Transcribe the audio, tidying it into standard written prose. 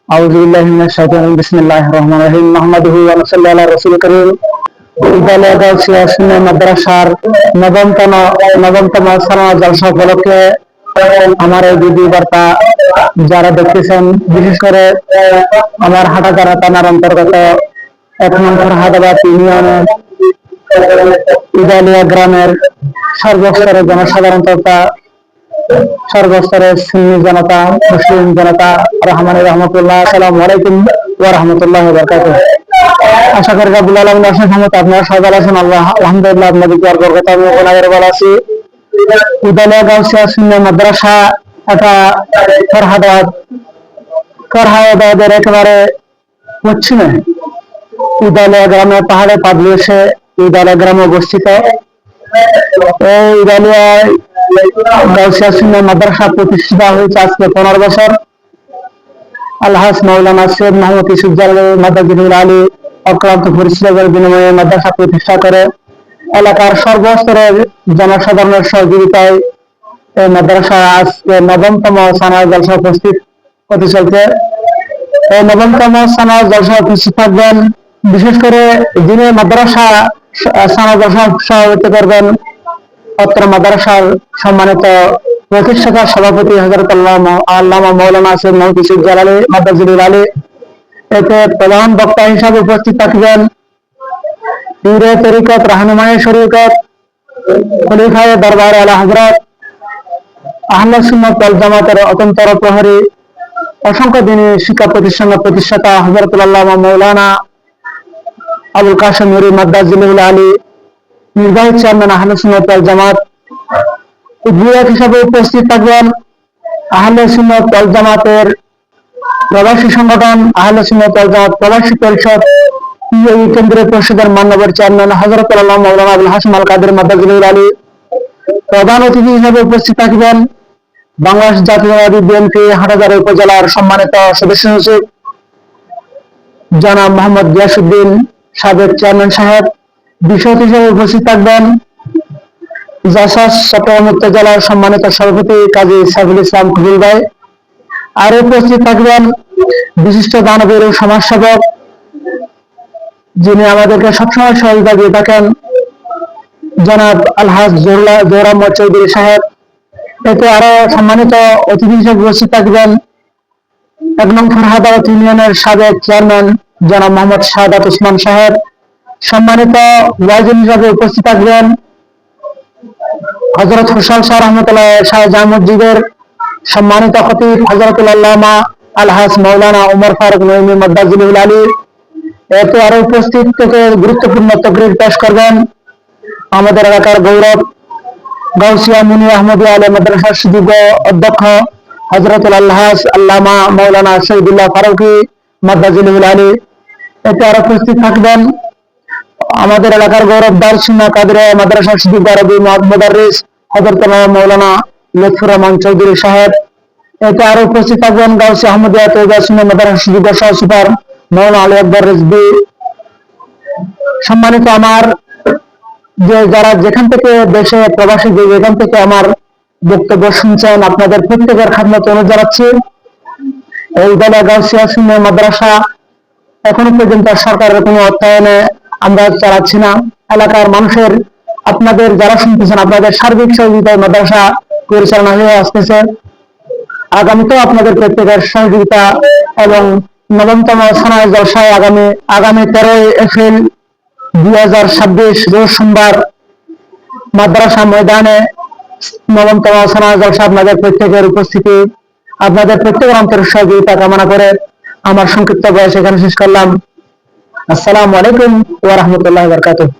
আউযুবিল্লাহি মিনাশ শাইতানির রাজিম বিসমিল্লাহির রহমানির রহিম নাহমাদুহু ওয়া নুসাল্লি আলা রাসূলিল কারীম বিদ্যালয় গাউসিয়া সুন্নাহ মাদ্রাসার নবমতম সালানা জলসা উপলক্ষে আমার এই ভিডিও বার্তা যারা দেখতেছেন, বিশেষ করে আমার হাটাগাড়া থানার অন্তর্গত ১ নং ফরহাদাবাদ ইউনিয়নের ইদালিয়া গ্রামের সর্বস্তরের জনসাধারণ তথা সর্বস্তরের সুন্নি জনতা, মুসলিম জনতা, রহমতুল্লাহ, আসসালামু আলাইকুম ওয়া রাহমাতুল্লাহি ওয়া বারাকাতুহু। আশা করি রব্বুল আলামিনের অশেষ রহমতে আপনারা সবাই ভালো আছেন। আলহামদুলিল্লাহ, আপনাদের দোয়ার বরকতে আমি ওনাদের ভালো আছি। ইদালিয়া গাউসিয়া সুন্নাহ মাদ্রাসা এটা ফরহাদাবাদের একেবারে পশ্চিমে ইদালিয়া গ্রামের পাহাড়ে পাদদেশে ইদালিয়া গ্রামে অবস্থিত। এই ইদালিয়া গাউসিয়া সুন্নাহ মাদ্রাসা প্রতিষ্ঠিত হয়েছে আজকে 15 বছর। আলহাজ মাওলানা সৈয়দ মোহাম্মদ ইউসুফ জালালী মাদাজিনুল আলী অক্লান্ত পরিশ্রমের বিনিময়ে মাদ্রাসা প্রতিষ্ঠা করে এলাকার সর্বস্তরের জনসাধারণের সহযোগিতায় এই মাদ্রাসা আজকে ৯ম সানায় জলসা উপস্থিত হতে চলছে। এই ৯ম সানায় জলসা উপস্থিত থাকবেন, বিশেষ করে যিনি মাদ্রাসা সানা জলসা সভাপতিত্ব করবেন অত্র মাদ্রাসার সম্মানিত প্রতিষ্ঠাতা সভাপতি হযরত আল্লামা মাওলানা সৈয়দ মোহাম্মদ ইউসুফ জালালী মাদাজিনুল আলী। এতে প্রধান বক্তা হিসাবে উপস্থিত থাকবেন পীরে তরিকত রাহনুমায়ে শরীয়ত খলিফায়ে দরবারে আলা হযরত আহলে সুন্নাত ওয়াল জামাতের অতন্তর প্রহরী অসংখ্য দিনী শিক্ষা প্রতিষ্ঠানের প্রতিষ্ঠাতা হযরত আল্লামা মাওলানা আবুল কাশেম নুরী মাদাজিনুল আলী, নির্বাহী চেয়ারম্যান আহলে সুন্নাত ওয়াল জামাত। উদ্বোধক হিসাবে উপস্থিত থাকবেন আহলে সুন্নাত ওয়াল জামাতের প্রবাসী সংগঠন আহলে সুন্নাত ওয়াল জামাত প্রবাসী পরিষদ এই কেন্দ্রীয় পরিষদের মাননীয় চেয়ারম্যান হযরত আল্লামা মাওলানা আবুল হাসেম আল কাদের মাদাজিনুল আলী। প্রধান অতিথি হিসাবে উপস্থিত থাকবেন বাংলাদেশ জাতীয়তাবাদী বিএনপি হাটাজারি উপজেলার সম্মানিত সদস্য সচিব জনাব মোহাম্মদ গিয়াসউদ্দিন সাবেক চেয়ারম্যান সাহেব। বিশেষ অতিথি হিসেবে উপস্থিত থাকবেন জাসাস চট্টগ্রাম উত্তর জেলার সম্মানিত সভাপতি কাজী সাইফুল ইসলাম কবির ভাই। আর উপস্থিত থাকবেন বিশিষ্ট দানবীর ও সমাজসেবক, যিনি আমাদেরকে সবসময় সহযোগিতা দিয়ে থাকেন, জনাব আলহাজ জোহর আহমদ চৌধুরী সাহেব। এতে আরো সম্মানিত অতিথি হিসেবে উপস্থিত থাকবেন ১ নং ফরহাদাবাদ ইউনিয়নের সাবেক চেয়ারম্যান জনাব মোহাম্মদ শাহাদাত ওসমান সাহেব। সম্মানিত ওয়াইজিন হিসাবে উপস্থিত থাকবেন হযরত হুসাইন শাহ রহমতুল্লাহ শাহজাহান মসজিদের সম্মানিত খতিব হযরতুল আল্লামা আলহাজ মাওলানা ওমর ফারুক নঈমী মাদাজিনুল আলী। এতে আরো উপস্থিত থেকে গুরুত্বপূর্ণ তাকরীর পেশ করবেন আমাদের এলাকার গৌরব গাউসিয়া মুনি আহমদিয়া আলী মাদ্রাসার সুযোগ্য অধ্যক্ষ হযরতুল আলহাজ আল্লামা মাওলানা শহীদুল্লাহ ফারুকী মাদাজিনুল আলী। এতে আরো উপস্থিত থাকবেন আমাদের এলাকার গৌরব দারুস সুন্নাহ কাদেরিয়া মাদ্রাসার সুযোগ্য আরবি মুদাররিস হযরত মাওলানা লুৎফুর রহমান চৌধুরী সাহেব। এতে আরো উপস্থিত থাকবেন গাউসিয়া আহমদিয়া তৈয়বা সুন্নাহ মাদ্রাসার সুযোগ্য সহ সুপার মাওলানা আলী আকবর রিজভী। সম্মানিত আমার যারা যেখান থেকে দেশে প্রবাসী যেখান থেকে আমার বক্তব্য শুনছেন, আপনাদের প্রত্যেকের খাদমত অনুরোধ জানাচ্ছি। এই ইদালিয়া গাউসিয়া সুন্নাহ মাদ্রাসা এখনো পর্যন্ত সরকারের কোনো অর্থায়নে আমরা চালাচ্ছি না। এলাকার মানুষের, আপনাদের যারা শুনতেছেন, আপনাদের সার্বিক সহযোগিতায় মাদ্রাসা পরিচালনা হয়ে আসতেছে। আগামীতেও আপনাদের প্রত্যেকের সহযোগিতা এবং ৯ম সানায় জলসায় আগামী 13 এপ্রিল 2026 রোজ সোমবার মাদ্রাসা ময়দানে ৯ম সানায় জলসা আপনাদের প্রত্যেকের উপস্থিতি, আপনাদের প্রত্যেকের অন্তরের সহযোগিতা কামনা করে আমার সংক্ষিপ্ত বয়স এখানে শেষ করলাম। আসসালামু আলাইকুম ওয়া রাহমাতুল্লাহি ওয়া বারাকাতুহু।